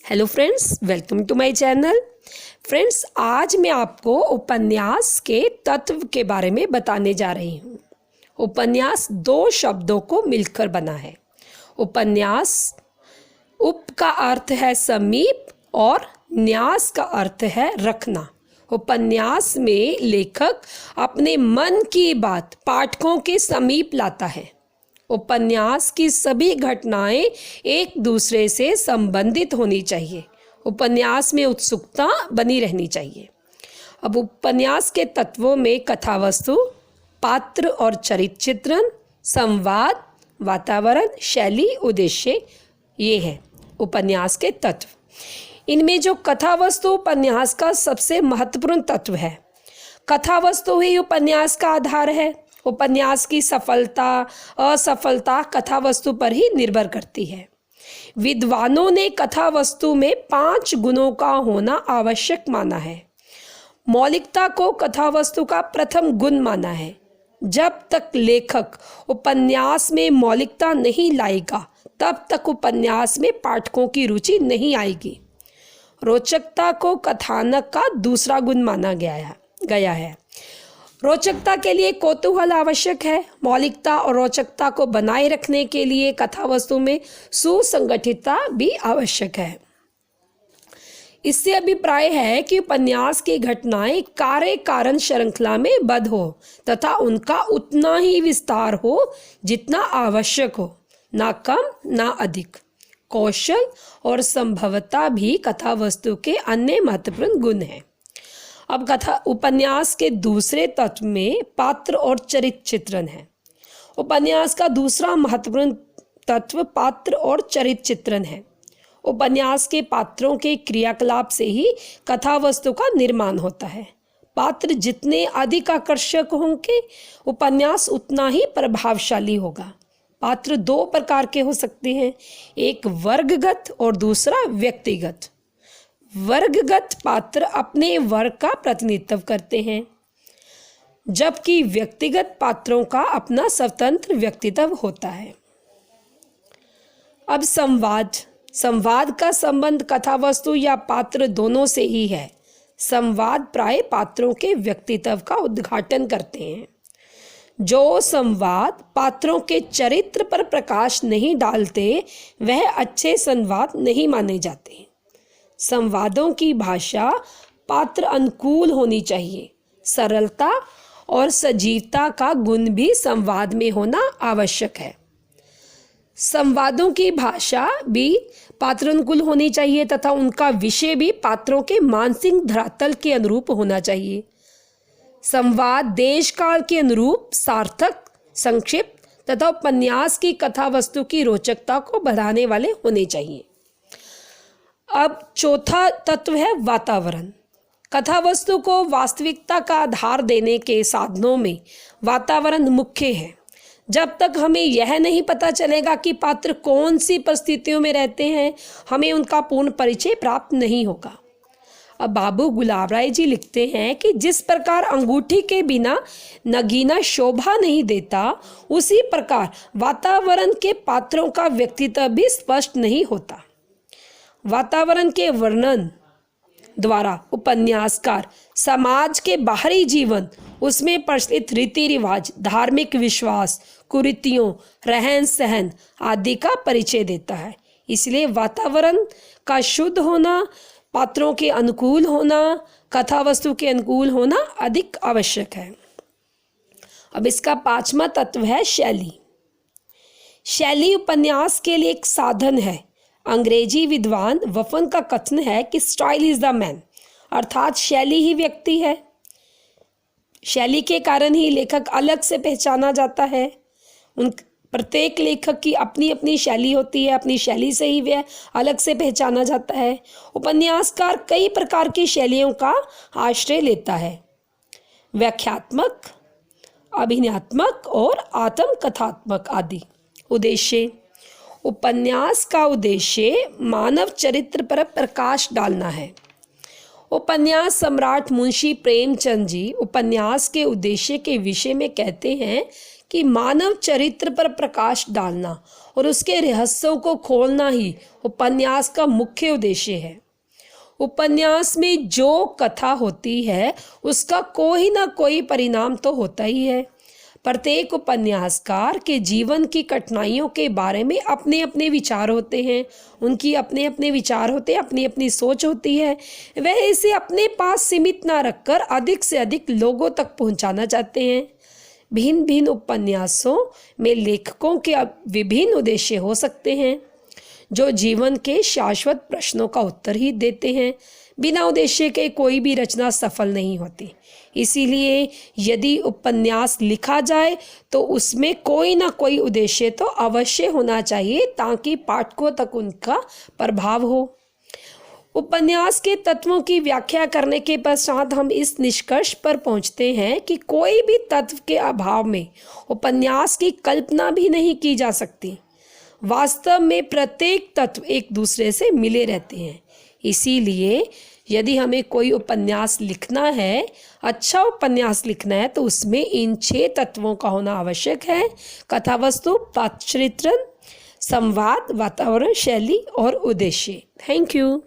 Hello friends, welcome to my channel. Friends, आज मैं आपको उपन्यास के तत्व के बारे में बताने जा रही हूँ। उपन्यास दो शब्दों को मिलकर बना है। उपन्यास, उप का अर्थ है समीप और न्यास का अर्थ है रखना। उपन्यास में लेखक अपने मन की बात पाठकों के समीप लाता है। उपन्यास की सभी घटनाएं एक दूसरे से संबंधित होनी चाहिए। उपन्यास में उत्सुकता बनी रहनी चाहिए। अब उपन्यास के तत्वों में कथावस्तु, पात्र और चरित्र चित्रण, संवाद, वातावरण, शैली, उद्देश्य, ये है उपन्यास के तत्व। इनमें जो कथावस्तु उपन्यास का सबसे महत्वपूर्ण तत्व है। कथावस्तु ही उपन्यास का आधार है। उपन्यास की सफलता असफलता कथावस्तु पर ही निर्भर करती है। विद्वानों ने कथावस्तु में 5 गुणों का होना आवश्यक माना है। मौलिकता को कथावस्तु का प्रथम गुण माना है। जब तक लेखक उपन्यास में मौलिकता नहीं लाएगा, तब तक उपन्यास में पाठकों की रुचि नहीं आएगी। रोचकता को कथानक का दूसरा गुण माना गया है। रोचकता के लिए कौतूहल आवश्यक है। मौलिकता और रोचकता को बनाए रखने के लिए कथावस्तु में सुसंगठितता भी आवश्यक है। इससे अभिप्राय है कि उपन्यास की घटनाएं कार्य कारण श्रृंखला में बद्ध हो तथा उनका उतना ही विस्तार हो जितना आवश्यक हो, ना कम ना अधिक। कौशल और संभवता भी कथावस्तु के अन्य महत्वपूर्ण गुण हैं। अब उपन्यास के दूसरे तत्व में पात्र और चरित्र चित्रण है। उपन्यास का दूसरा महत्वपूर्ण तत्व पात्र और चरित्र चित्रण है। उपन्यास के पात्रों के क्रियाकलाप से ही कथावस्तु का निर्माण होता है। पात्र जितने अधिक आकर्षक होंगे, उपन्यास उतना ही प्रभावशाली होगा। पात्र 2 प्रकार के हो सकते हैं, एक वर्गगत और दूसरा व्यक्तिगत। वर्गगत पात्र अपने वर्ग का प्रतिनिधित्व करते हैं, जबकि व्यक्तिगत पात्रों का अपना स्वतंत्र व्यक्तित्व होता है। अब संवाद का संबंध कथावस्तु या पात्र दोनों से ही है। संवाद प्राय पात्रों के व्यक्तित्व का उद्घाटन करते हैं। जो संवाद पात्रों के चरित्र पर प्रकाश नहीं डालते, वह अच्छे संवाद नहीं माने जाते। संवादों की भाषा पात्र अनुकूल होनी चाहिए। सरलता और सजीवता का गुण भी संवाद में होना आवश्यक है। संवादों की भाषा भी पात्र अनुकूल होनी चाहिए तथा उनका विषय भी पात्रों के मानसिक धरातल के अनुरूप होना चाहिए। संवाद देश काल के अनुरूप सार्थक, संक्षिप्त तथा उपन्यास की कथावस्तु की रोचकता को बढ़ाने वाले होने चाहिए। अब चौथा तत्व है वातावरण। कथावस्तु को वास्तविकता का आधार देने के साधनों में वातावरण मुख्य है। जब तक हमें यह नहीं पता चलेगा कि पात्र कौन सी परिस्थितियों में रहते हैं, हमें उनका पूर्ण परिचय प्राप्त नहीं होगा। अब बाबू गुलाब राय जी लिखते हैं कि जिस प्रकार अंगूठी के बिना नगीना शोभा नहीं देता, उसी प्रकार वातावरण के पात्रों का व्यक्तित्व भी स्पष्ट नहीं होता। वातावरण के वर्णन द्वारा उपन्यासकार समाज के बाहरी जीवन, उसमें प्रचलित रीति रिवाज, धार्मिक विश्वास, कुरीतियों, रहन सहन आदि का परिचय देता है। इसलिए वातावरण का शुद्ध होना, पात्रों के अनुकूल होना, कथावस्तु के अनुकूल होना अधिक आवश्यक है। अब इसका 5वां तत्व है शैली। शैली उपन्यास के लिए एक साधन है। अंग्रेजी विद्वान वफन का कथन है कि स्टाइल इज द मैन, अर्थात शैली ही व्यक्ति है। शैली के कारण ही लेखक अलग से पहचाना जाता है। प्रत्येक लेखक की अपनी अपनी शैली होती है, अपनी शैली से ही वह अलग से पहचाना जाता है। उपन्यासकार कई प्रकार की शैलियों का आश्रय लेता है, व्याख्यात्मक, अभिनयात्मक और आत्मकथात्मक आदि। उद्देश्य, उपन्यास का उद्देश्य मानव चरित्र पर प्रकाश डालना है। उपन्यास सम्राट मुंशी प्रेमचंद जी उपन्यास के उद्देश्य के विषय में कहते हैं कि मानव चरित्र पर प्रकाश डालना और उसके रहस्यों को खोलना ही उपन्यास का मुख्य उद्देश्य है। उपन्यास में जो कथा होती है उसका कोई ना कोई परिणाम तो होता ही है। प्रत्येक उपन्यासकार के जीवन की कठिनाइयों के बारे में अपने अपने विचार होते हैं, उनकी अपने अपने विचार होते हैं, अपनी अपनी सोच होती है। वह इसे अपने पास सीमित ना रखकर अधिक से अधिक लोगों तक पहुंचाना चाहते हैं। भिन्न भिन्न उपन्यासों में लेखकों के विभिन्न उद्देश्य हो सकते हैं, जो जीवन के शाश्वत प्रश्नों का उत्तर ही देते हैं। बिना उद्देश्य के कोई भी रचना सफल नहीं होती। इसीलिए यदि उपन्यास लिखा जाए तो उसमें कोई ना कोई उद्देश्य तो अवश्य होना चाहिए, ताकि पाठकों तक उनका प्रभाव हो। उपन्यास के तत्वों की व्याख्या करने के पश्चात हम इस निष्कर्ष पर पहुंचते हैं कि कोई भी तत्व के अभाव में उपन्यास की कल्पना भी नहीं की जा सकती। वास्तव में प्रत्येक तत्व एक दूसरे से मिले रहते हैं। इसीलिए यदि हमें कोई उपन्यास लिखना है, अच्छा उपन्यास लिखना है, तो उसमें इन 6 तत्वों का होना आवश्यक है: कथावस्तु, पात्र चरित्र, संवाद, वातावरण, शैली और उद्देश्य। Thank you.